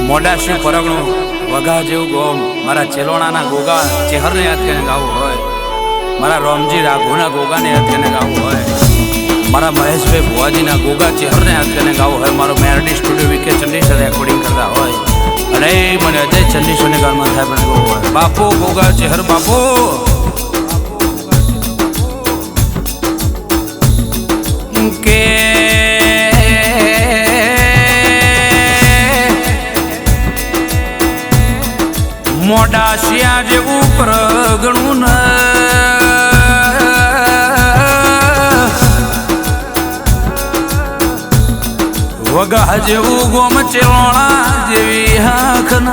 મોડાસી પરગણું વઘા જેવું ગોમ મારા ચેલોણાના ગોગા ચેહરને યાદ કરીને ગાવું હોય, મારા રોમજી રાઘુના ગોગાને યાદ કરીને ગાવું હોય, મારા મહેશભાઈ ભુવાજીના ગોગા ચેહરને યાદ કરીને ગાવું હોય, મારો મેરડી સ્ટુડિયો વિકે ચંડીસર રેકોર્ડિંગ કરતા હોય અને મને અજય ચંડીસરને ગાનમાં થાય પણ ગાવું હોય. બાપુ ગોગા ચેહર બાપુ કે મોડાસિયા જેવું પ્રગણું ન વગા જેવું ગોમ ચેલોણા જેવી હાખ ન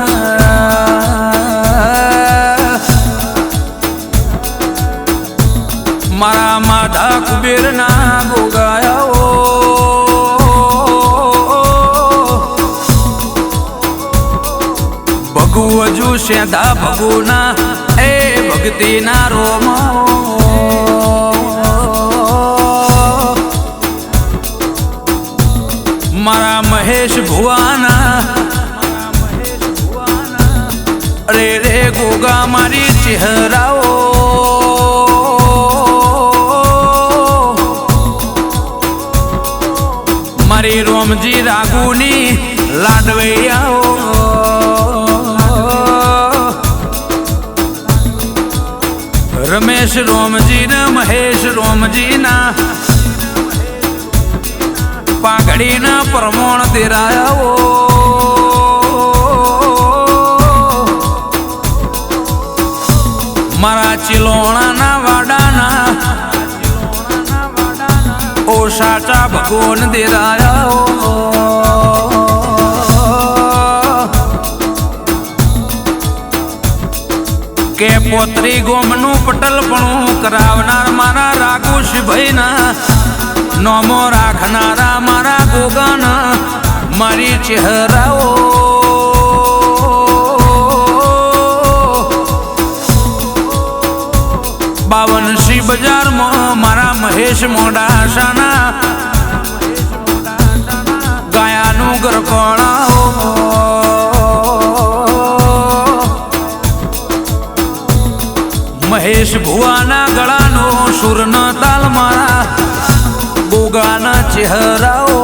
મારા માધા કુબેરના ગોગાયાઓ ભગુ હજુ સેધા ભગુના એ ભક્તિના રોમો મારા મહેશ ભુવાના રે રે ગોગા મારી ચહેરાઓ મારી રોમજી રાઘુની લાડવૈયાઓ રમેશ રોમજી ને મહેશ રોમજી ના પાઘડી ના પ્રમોણ દેરાયાઓ મારા ચિલોણાના વાડાના ઓ સાચા ભગવાન દેરાયાઓ કે પોતરી ગોમનું પટલપણું કરાવનાર મારા રાઘુશભાઈ ના નોમો રાખનારા મારા ગોગાના મારી ચહેરાઓ બાવનસી બજારમાં મારા મહેશ મોડાસાના ગાયાનું ગરપણાઓ મહેશ ભુવાના ગળાનો સુરનો તાલ મારા ગોગાના ચહેરાઓ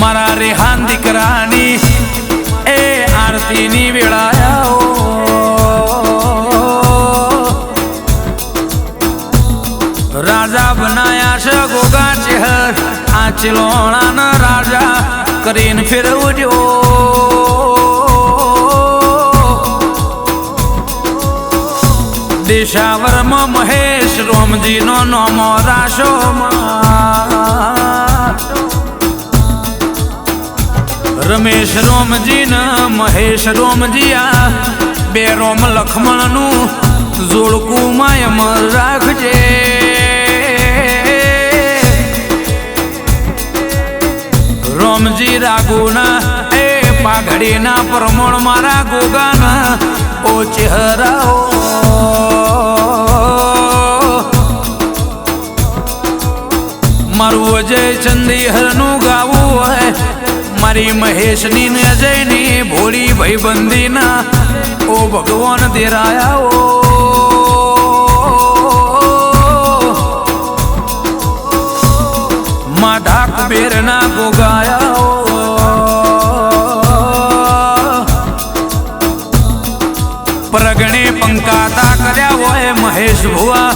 મારા રેહાન દીકરાની એ આરતીની વેળાયાઓ રાજા બનાયા છે ગોગા ચહેર આ ચિલોણાના રાજા કરીને ફેરવજો દેશાવરમાં મહેશ રોમજીનો નોમો રાશો રમેશ રોમજી ને મહેશ રોમજી આ બે રોમ લખમણનું જોડકું માયમ રાખજે રોમજી રાઘુના એ પાઘડીના પ્રમોણ મારા ગોગાના ઓ ચહેરાઓ મારું અજય ચંદીહરનું ગાવું હોય મારી મહેશની ને અજયની ભોળી ભાઈબંધીના ઓ ભગવાન દેરાયાઓ માધા કુબેરના ગોગાયાઓ પ્રગણે પંકાતા કર્યા હોય મહેશ ભુવા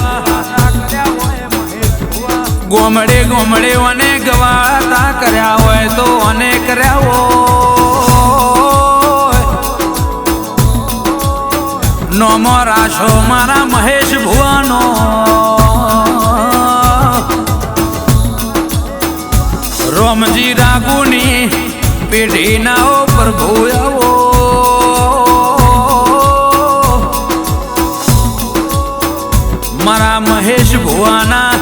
ગોમડે ગોમડે અને ગવાતા કર્યા હોય તો અને કર્યા હોય નોમો રાશો મારા મહેશ ભુવાનો રોમજી રાઘુની પેઢીના ઓ પ્રભુ આવો મારા મહેશ ભુવાના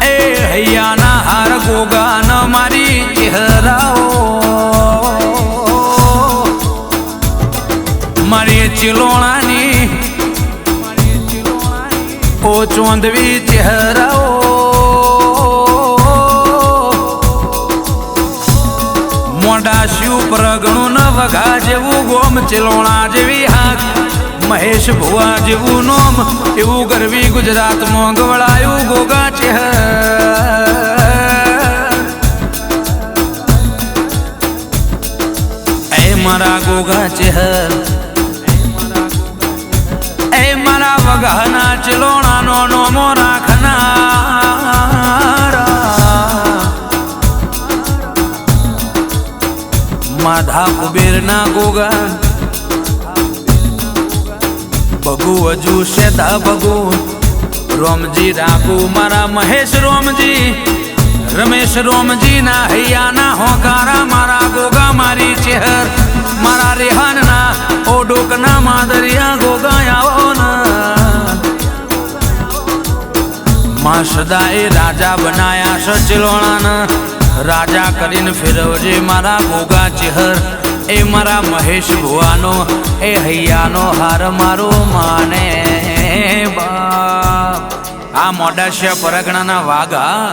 એ હૈયાના હાર ગોગાના મારી ચહેરાઓ મારી ચિલોણાની ઓ ચોંદવી ચહેરાઓ ગોમ ચિલોણા જેવી હાથ મહેશ ભુવા જેવું નોમ એવું ગરવી ગુજરાતમાં ગવડાયું ગોગા ચેહર એ મારા ગોગા ચેહર એ મારા વગાના ચિલોણાનો નોમો રાખનારા માધા કુબેરના ગોગા બગુ હજુ શેતા બગુ રોમજી રાખુ મારા મહેશ રોમજી રમેશ રોમજી ના હૈયાના હોકારા મારા ગોગા મારી ચેહર મારા રેહાનના ઓડોકના માદરિયા ગોગા આવો ના માં સદાએ રાજા બનાયા સચલોણાના રાજા કરીને ફેરવજે મારા ગોગા ચેહર એ મારા મહેશ ભુવાનો એ હૈયાનો હાર મારો માને બાપ આ મોડાસિયા પરગણાના વાઘા